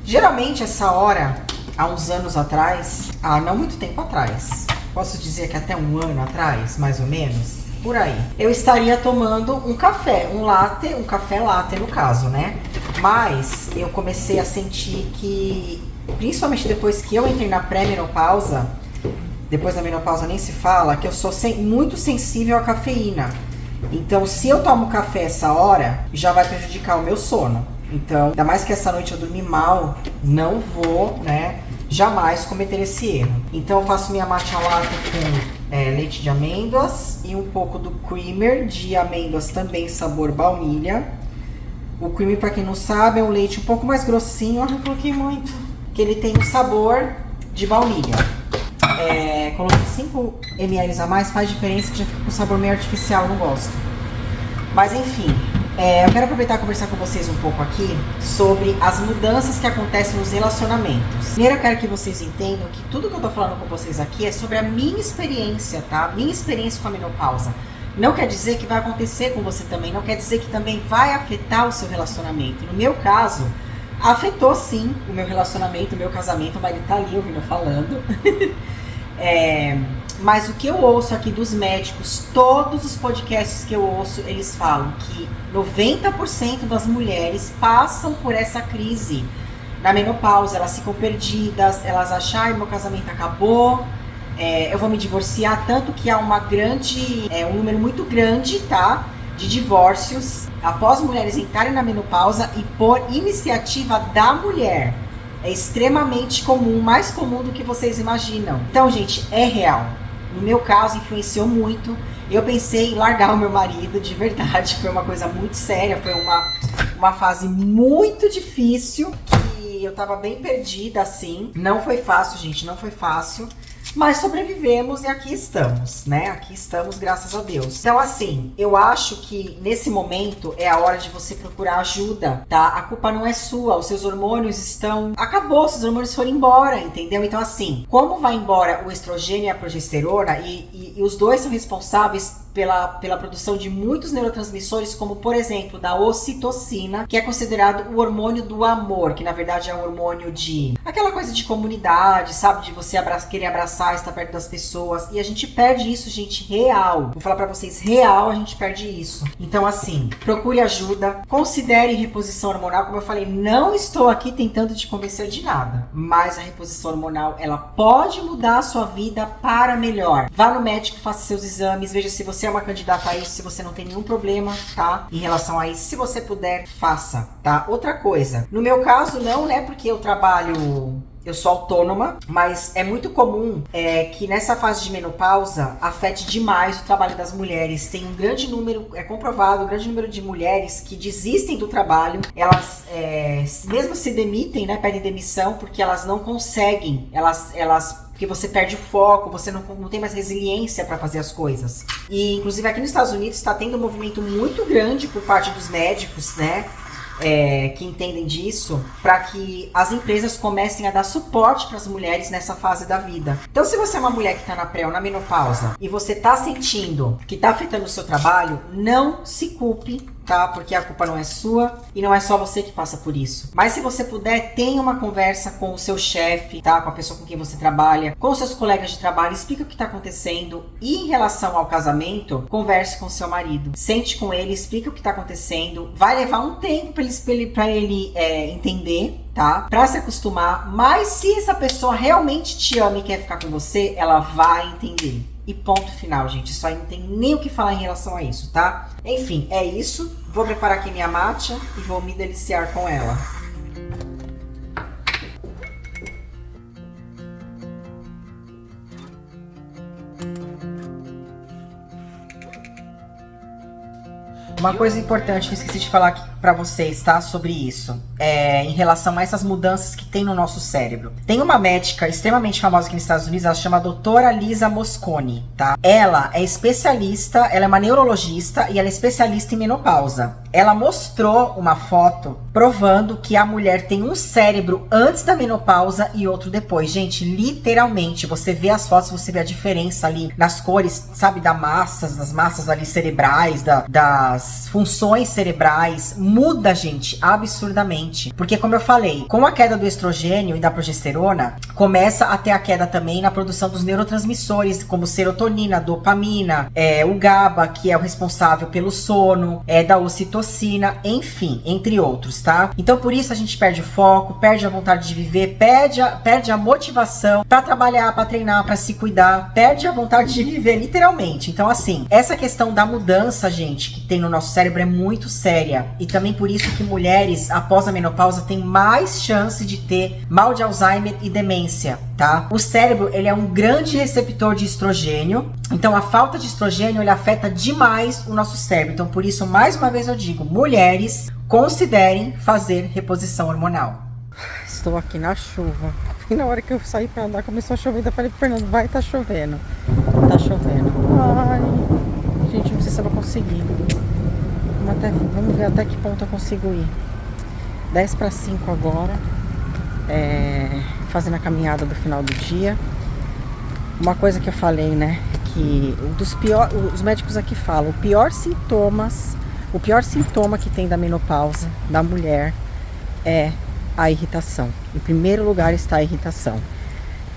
Geralmente essa hora, há uns anos atrás, não muito tempo atrás, posso dizer que até um ano atrás, mais ou menos, por aí, eu estaria tomando um café, um café latte no caso, né? Mas eu comecei a sentir que, principalmente depois que eu entrei na pré-menopausa, depois da menopausa nem se fala, que eu sou muito sensível à cafeína. Então, se eu tomo café essa hora, já vai prejudicar o meu sono. Então, ainda mais que essa noite eu dormi mal, não vou, né, jamais cometer esse erro. Então, eu faço minha matcha latte com leite de amêndoas e um pouco do creamer de amêndoas também sabor baunilha. O creamer, pra quem não sabe, é um leite um pouco mais grossinho. Olha, eu coloquei muito. Que ele tem um sabor de baunilha. Coloquei 5 ml a mais, faz diferença, que já fica com sabor meio artificial, eu não gosto. Mas enfim, eu quero aproveitar e conversar com vocês um pouco aqui sobre as mudanças que acontecem nos relacionamentos. Primeiro eu quero que vocês entendam que tudo que eu tô falando com vocês aqui é sobre a minha experiência, tá? Minha experiência com a menopausa. Não quer dizer que vai acontecer com você também, não quer dizer que também vai afetar o seu relacionamento. No meu caso, afetou sim o meu relacionamento, o meu casamento, o marido tá ali ouvindo eu falando. Mas o que eu ouço aqui dos médicos, todos os podcasts que eu ouço, eles falam que 90% das mulheres passam por essa crise na menopausa. Elas ficam perdidas, elas acham, meu casamento acabou, eu vou me divorciar. Tanto que há um número muito grande, tá, de divórcios após mulheres entrarem na menopausa e por iniciativa da mulher. É extremamente comum, mais comum do que vocês imaginam. Então, gente, é real. No meu caso, influenciou muito. Eu pensei em largar o meu marido, de verdade. Foi uma coisa muito séria, foi uma fase muito difícil, que eu tava bem perdida, assim. Não foi fácil, gente, não foi fácil. Mas sobrevivemos e aqui estamos, né? Aqui estamos, graças a Deus. Então, assim, eu acho que nesse momento é a hora de você procurar ajuda, tá? A culpa não é sua, os seus hormônios acabou, seus hormônios foram embora, entendeu? Então, assim, como vai embora o estrogênio e a progesterona, e os dois são responsáveis pela produção de muitos neurotransmissores, como, por exemplo, da ocitocina, que é considerado o hormônio do amor, que na verdade é um hormônio de aquela coisa de comunidade, sabe? De você querer abraçar, estar perto das pessoas. E a gente perde isso, gente, real. Vou falar pra vocês, real, a gente perde isso. Então, assim, procure ajuda, considere reposição hormonal. Como eu falei, não estou aqui tentando te convencer de nada, mas a reposição hormonal, ela pode mudar a sua vida para melhor. Vá no médico, faça seus exames, veja se você é uma candidata a isso, se você não tem nenhum problema, tá? Em relação a isso, se você puder, faça, tá? Outra coisa, no meu caso não, né? Porque eu sou autônoma, mas é muito comum que nessa fase de menopausa afete demais o trabalho das mulheres. Tem um grande número, é comprovado, um grande número de mulheres que desistem do trabalho. Elas mesmo se demitem, né? Pedem demissão porque elas não conseguem, porque você perde o foco, você não tem mais resiliência para fazer as coisas. E, inclusive, aqui nos Estados Unidos está tendo um movimento muito grande por parte dos médicos, né? Que entendem disso, para que as empresas comecem a dar suporte para as mulheres nessa fase da vida. Então, se você é uma mulher que está na pré ou na menopausa e você está sentindo que está afetando o seu trabalho, não se culpe, tá? Porque a culpa não é sua e não é só você que passa por isso. Mas se você puder, tenha uma conversa com o seu chefe, tá? Com a pessoa com quem você trabalha, com os seus colegas de trabalho, explica o que tá acontecendo. E em relação ao casamento, converse com o seu marido. Sente com ele, explica o que tá acontecendo. Vai levar um tempo pra ele entender, tá? Pra se acostumar. Mas se essa pessoa realmente te ama e quer ficar com você, ela vai entender. E ponto final, gente. Só não tem nem o que falar em relação a isso, tá? Enfim, é isso. Vou preparar aqui minha matcha e vou me deliciar com ela. Uma coisa importante que eu esqueci de falar aqui pra vocês, tá? Sobre isso. Em relação a essas mudanças que tem no nosso cérebro. Tem uma médica extremamente famosa aqui nos Estados Unidos, ela se chama doutora Lisa Mosconi, tá? Ela é especialista, ela é uma neurologista e ela é especialista em menopausa. Ela mostrou uma foto provando que a mulher tem um cérebro antes da menopausa e outro depois. Gente, literalmente, você vê as fotos, você vê a diferença ali nas cores, sabe, das massas ali cerebrais, das funções cerebrais. Muda, gente, absurdamente. Porque, como eu falei, com a queda do estrogênio e da progesterona, começa a ter a queda também na produção dos neurotransmissores, como serotonina, dopamina, o GABA, que é o responsável pelo sono, da ocitocina, enfim, entre outros, tá? Então, por isso a gente perde o foco, perde a vontade de viver, perde a motivação pra trabalhar, pra treinar, pra se cuidar, perde a vontade de viver, literalmente. Então, assim, essa questão da mudança, gente, que tem no nosso cérebro é muito séria. E também por isso que mulheres, após a menopausa, têm mais chance de ter mal de Alzheimer e demência, tá? O cérebro, ele é um grande receptor de estrogênio. Então, a falta de estrogênio, ele afeta demais o nosso cérebro. Então, por isso, mais uma vez eu digo, mulheres, considerem fazer reposição hormonal. Estou aqui na chuva. E na hora que eu saí pra andar, começou a chover. Ainda falei pro Fernando, vai, tá chovendo. Tá chovendo. Ai, gente, não sei se eu vou conseguir. Vamos ver até que ponto eu consigo ir. 10 para 5 agora. Fazendo a caminhada do final do dia. Uma coisa que eu falei, né? Que os médicos aqui falam, o pior sintoma que tem da menopausa da mulher é a irritação. Em primeiro lugar está a irritação.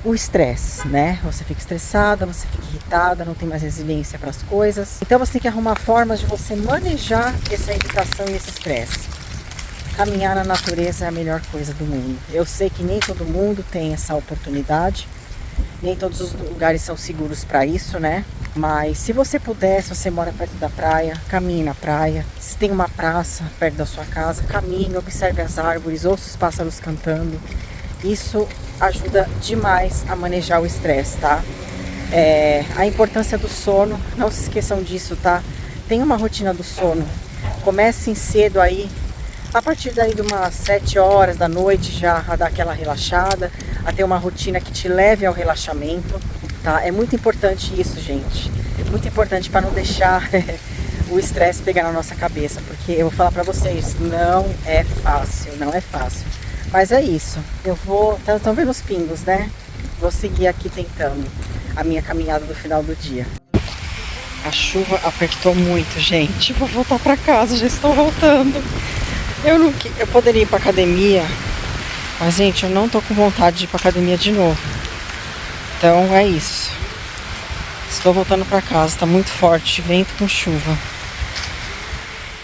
O estresse, né? Você fica estressada, você fica irritada, não tem mais resiliência para as coisas. Então você tem que arrumar formas de você manejar essa irritação e esse estresse. Caminhar na natureza é a melhor coisa do mundo. Eu sei que nem todo mundo tem essa oportunidade, nem todos os lugares são seguros para isso, né? Mas se você puder, se você mora perto da praia, caminhe na praia. Se tem uma praça perto da sua casa, caminhe, observe as árvores, ouça os pássaros cantando. Isso ajuda demais a manejar o estresse, tá? A importância do sono, não se esqueçam disso, tá? Tem uma rotina do sono. Comecem cedo aí, a partir daí de umas 7 horas da noite já a dar aquela relaxada, a ter uma rotina que te leve ao relaxamento, tá? É muito importante isso, gente. É muito importante para não deixar o estresse pegar na nossa cabeça, porque eu vou falar pra vocês, não é fácil, não é fácil. Mas é isso, estão vendo os pingos, né? Vou seguir aqui tentando a minha caminhada do final do dia. A chuva apertou muito, gente. Vou voltar pra casa, já estou voltando. Eu poderia ir pra academia, mas, gente, eu não tô com vontade de ir pra academia de novo. Então é isso. Estou voltando pra casa, tá muito forte, vento com chuva.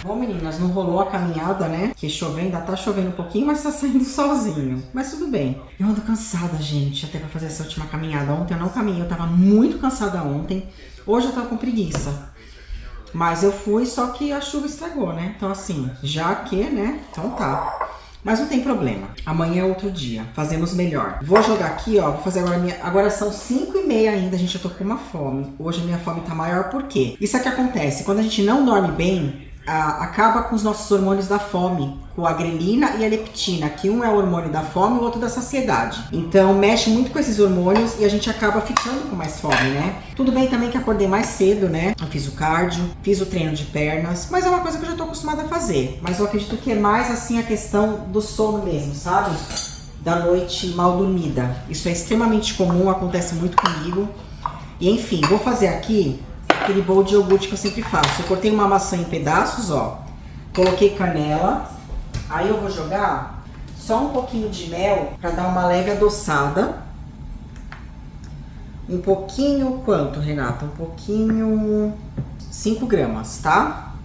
Bom, meninas, não rolou a caminhada, né? Que chovendo, ainda tá chovendo um pouquinho, mas tá saindo solzinho. Mas tudo bem. Eu ando cansada, gente, até pra fazer essa última caminhada. Ontem eu não caminhei, eu tava muito cansada ontem. Hoje eu tava com preguiça. Mas eu fui, só que a chuva estragou, né? Então assim, já que, né? Então tá. Mas não tem problema. Amanhã é outro dia. Fazemos melhor. Vou jogar aqui, ó. Vou fazer agora Agora são 5h30 ainda, gente. Eu tô com uma fome. Hoje a minha fome tá maior, por quê? Isso é que acontece. Quando a gente não dorme bem, acaba com os nossos hormônios da fome, com a grelina e a leptina, que um é o hormônio da fome e o outro da saciedade. Então mexe muito com esses hormônios e a gente acaba ficando com mais fome, né? Tudo bem também que acordei mais cedo, né? Eu fiz o cardio, fiz o treino de pernas, mas é uma coisa que eu já tô acostumada a fazer. Mas eu acredito que é mais assim a questão do sono mesmo, sabe? Da noite mal dormida. Isso é extremamente comum, acontece muito comigo. E enfim, vou fazer aqui aquele bowl de iogurte que eu sempre faço. Eu cortei uma maçã em pedaços, ó. Coloquei canela. Aí eu vou jogar só um pouquinho de mel pra dar uma leve adoçada. Um pouquinho, quanto, Renata? Um pouquinho, 5 gramas, tá?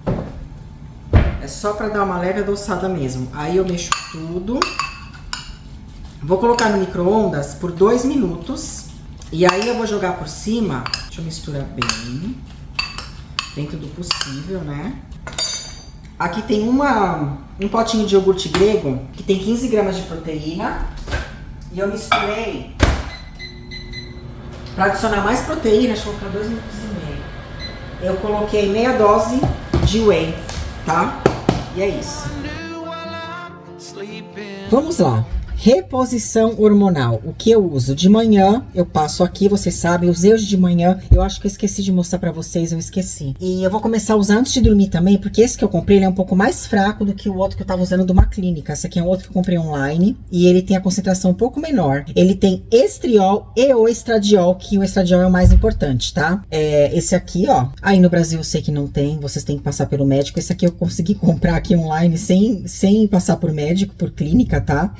É só pra dar uma leve adoçada mesmo. Aí eu mexo tudo. Vou colocar no micro-ondas por 2 minutos. E aí eu vou jogar por cima. Deixa eu misturar bem. Dentro do possível, né? Aqui tem um potinho de iogurte grego, que tem 15 gramas de proteína. E eu misturei. Para adicionar mais proteína, deixa eu colocar 2 minutos e meio. Eu coloquei meia dose de whey, tá? E é isso. Vamos lá. Reposição hormonal. O que eu uso? De manhã, eu passo aqui, vocês sabem, eu usei hoje de manhã. Eu acho que eu esqueci de mostrar pra vocês, eu esqueci. E eu vou começar a usar antes de dormir também, porque esse que eu comprei, ele é um pouco mais fraco do que o outro que eu tava usando de uma clínica. Esse aqui é um outro que eu comprei online e ele tem a concentração um pouco menor. Ele tem estriol e o estradiol, que o estradiol é o mais importante, tá? Esse aqui, ó. Aí no Brasil eu sei que não tem, vocês têm que passar pelo médico. Esse aqui eu consegui comprar aqui online sem passar por médico, por clínica, tá?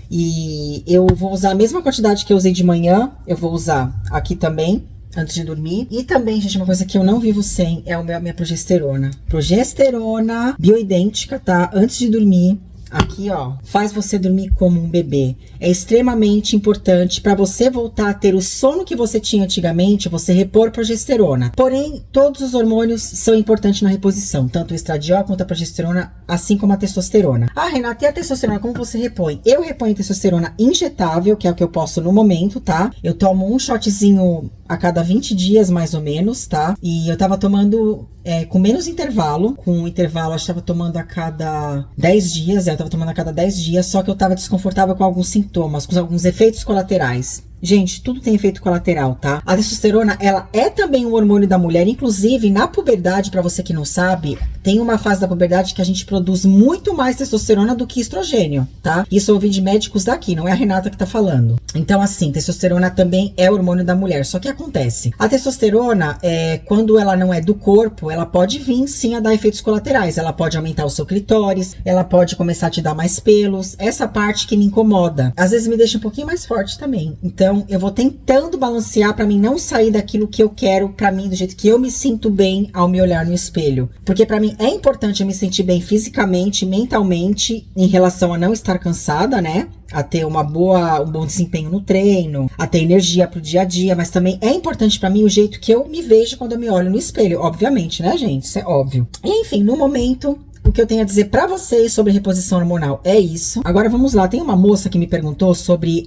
E eu vou usar a mesma quantidade que eu usei de manhã, eu vou usar aqui também, antes de dormir. E também, gente, uma coisa que eu não vivo sem é a minha progesterona. Progesterona bioidêntica, tá? Antes de dormir. Aqui, ó, faz você dormir como um bebê. É extremamente importante para você voltar a ter o sono que você tinha antigamente, você repor progesterona. Porém, todos os hormônios são importantes na reposição, tanto o estradiol quanto a progesterona, assim como a testosterona. Ah, Renata, e a testosterona, como você repõe? Eu reponho testosterona injetável, que é o que eu posso no momento, tá? Eu tomo um shotzinho a cada 20 dias, mais ou menos, tá? E eu tava tomando com menos intervalo. Com um intervalo, acho que tava tomando a cada 10 dias. Eu tava tomando a cada 10 dias, só que eu tava desconfortável com alguns sintomas, com alguns efeitos colaterais. Gente, tudo tem efeito colateral, tá? A testosterona, ela é também um hormônio da mulher. Inclusive, na puberdade, pra você que não sabe, tem uma fase da puberdade que a gente produz muito mais testosterona do que estrogênio, tá? Isso eu ouvi de médicos daqui, não é a Renata que tá falando. Então, assim, testosterona também é hormônio da mulher. Só que acontece, a testosterona, quando ela não é do corpo, ela pode vir sim a dar efeitos colaterais. Ela pode aumentar o seu clitóris, ela pode começar a te dar mais pelos. Essa parte que me incomoda. Às vezes me deixa um pouquinho mais forte também. Então, eu vou tentando balancear pra mim não sair daquilo que eu quero pra mim, do jeito que eu me sinto bem ao me olhar no espelho. Porque pra mim é importante eu me sentir bem fisicamente, mentalmente, em relação a não estar cansada, né? A ter um bom desempenho no treino, a ter energia pro dia a dia, mas também é importante pra mim o jeito que eu me vejo quando eu me olho no espelho, obviamente, né, gente? Isso é óbvio. E, enfim, no momento, o que eu tenho a dizer pra vocês sobre reposição hormonal é isso. Agora vamos lá, tem uma moça que me perguntou sobre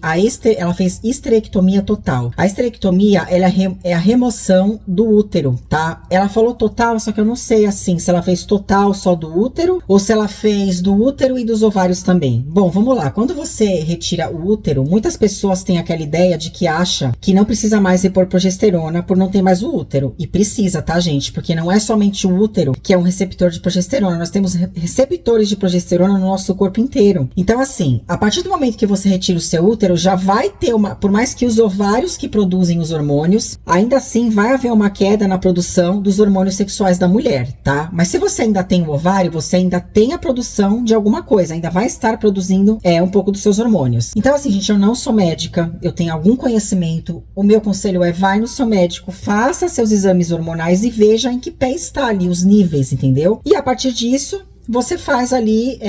ela fez histerectomia total. A histerectomia, ela é a remoção do útero, tá? Ela falou total, só que eu não sei assim, se ela fez total só do útero, ou se ela fez do útero e dos ovários também. Bom, vamos lá, quando você retira o útero, muitas pessoas têm aquela ideia de que acha que não precisa mais repor progesterona por não ter mais o útero. E precisa, tá, gente? Porque não é somente o útero que é um receptor de progesterona, nós temos receptores de progesterona no nosso corpo inteiro. Então, assim, a partir do momento que você retira o seu útero, já vai ter por mais que os ovários que produzem os hormônios, ainda assim vai haver uma queda na produção dos hormônios sexuais da mulher, tá? Mas se você ainda tem o ovário, você ainda tem a produção de alguma coisa, ainda vai estar produzindo um pouco dos seus hormônios. Então, assim, gente, eu não sou médica, eu tenho algum conhecimento, o meu conselho vai no seu médico, faça seus exames hormonais e veja em que pé está ali os níveis, entendeu? E a partir disso, você faz ali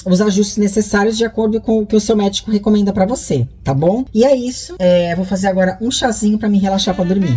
os ajustes necessários de acordo com o que o seu médico recomenda pra você, tá bom? E é isso. Eu vou fazer agora um chazinho pra me relaxar pra dormir.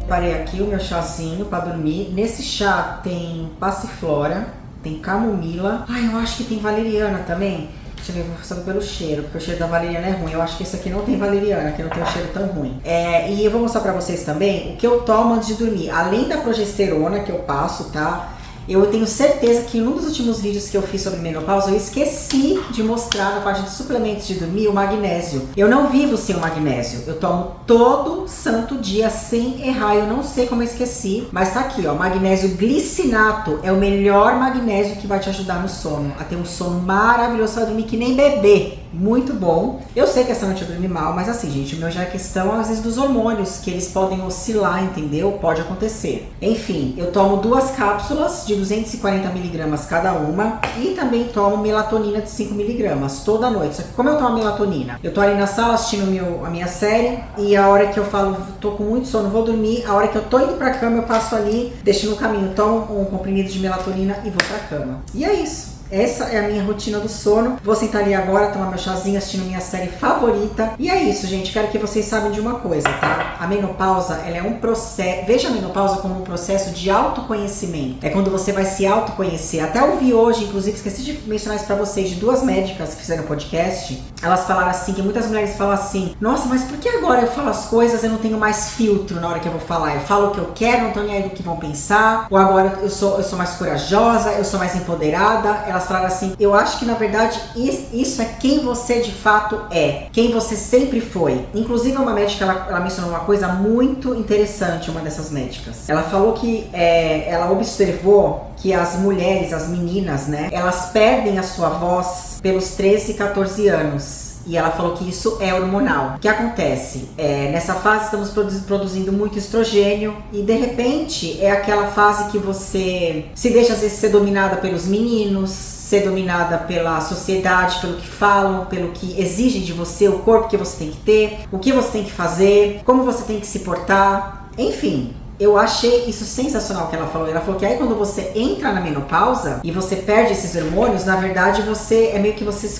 Preparei aqui o meu chazinho pra dormir. Nesse chá tem passiflora, tem camomila. Ai, eu acho que tem valeriana também. Deixa eu ver, vou saber pelo cheiro, porque o cheiro da valeriana é ruim. Eu acho que esse aqui não tem valeriana, que não tem um cheiro tão ruim. E eu vou mostrar pra vocês também o que eu tomo antes de dormir. Além da progesterona que eu passo, tá? Eu tenho certeza que em um dos últimos vídeos que eu fiz sobre menopausa, eu esqueci de mostrar na parte de suplementos de dormir o magnésio. Eu não vivo sem o magnésio. Eu tomo todo santo dia sem errar. Eu não sei como eu esqueci, mas tá aqui, ó. Magnésio glicinato é o melhor magnésio que vai te ajudar no sono. A ter um sono maravilhoso, você vai dormir que nem bebê. muito bom. Eu sei que essa noite eu dormi mal, mas assim, gente, o meu já é questão, às vezes, dos hormônios, que eles podem oscilar, entendeu? Pode acontecer. Enfim, eu tomo 2 cápsulas de 240 miligramas cada uma e também tomo melatonina de 5 miligramas toda noite. Só que como eu tomo melatonina? Eu tô ali na sala assistindo a minha série e a hora que eu falo, tô com muito sono, vou dormir, a hora que eu tô indo pra cama, eu passo ali, deixo no caminho, tomo um comprimido de melatonina e vou pra cama. E é isso. Essa é a minha rotina do sono. Vou sentar ali agora, tomar meu chazinho, assistindo minha série favorita. E é isso, gente. Quero que vocês saibam de uma coisa, tá? A menopausa, ela é um processo... Veja a menopausa como um processo de autoconhecimento. É quando você vai se autoconhecer. Até ouvi hoje, inclusive, esqueci de mencionar isso pra vocês, de 2 médicas que fizeram podcast. Elas falaram assim, que muitas mulheres falam assim, nossa, mas por que agora eu falo as coisas e eu não tenho mais filtro na hora que eu vou falar? Eu falo o que eu quero, não tô nem aí do que vão pensar. Ou agora eu sou mais corajosa, eu sou mais empoderada. Elas falaram assim, eu acho que na verdade isso é quem você de fato é, quem você sempre foi. Inclusive uma médica, ela mencionou uma coisa muito interessante, uma dessas médicas. Ela falou que ela observou que as mulheres, as meninas, né, elas perdem a sua voz pelos 13, 14 anos. E ela falou que isso é hormonal. O que acontece? Nessa fase estamos produzindo muito estrogênio e de repente é aquela fase que você se deixa às vezes ser dominada pelos meninos, ser dominada pela sociedade, pelo que falam, pelo que exigem de você, o corpo que você tem que ter, o que você tem que fazer, como você tem que se portar, enfim. Eu achei isso sensacional que ela falou. Ela falou que aí quando você entra na menopausa e você perde esses hormônios, na verdade você é meio que você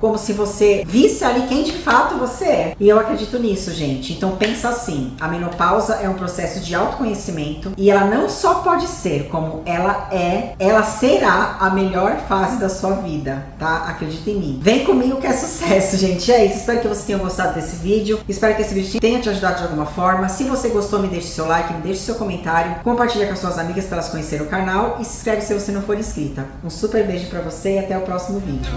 como se você visse ali quem de fato você é. E eu acredito nisso, gente. Então pensa assim, a menopausa é um processo de autoconhecimento e ela não só pode ser como ela será a melhor fase da sua vida, tá? Acredita em mim. Vem comigo que é sucesso, gente. É isso. Espero que vocês tenham gostado desse vídeo. Espero que esse vídeo tenha te ajudado de alguma forma. Se você gostou, me deixe seu like, me deixe seu comentário, compartilha com as suas amigas para elas conhecerem o canal e se inscreve se você não for inscrita. Um super beijo pra você e até o próximo vídeo.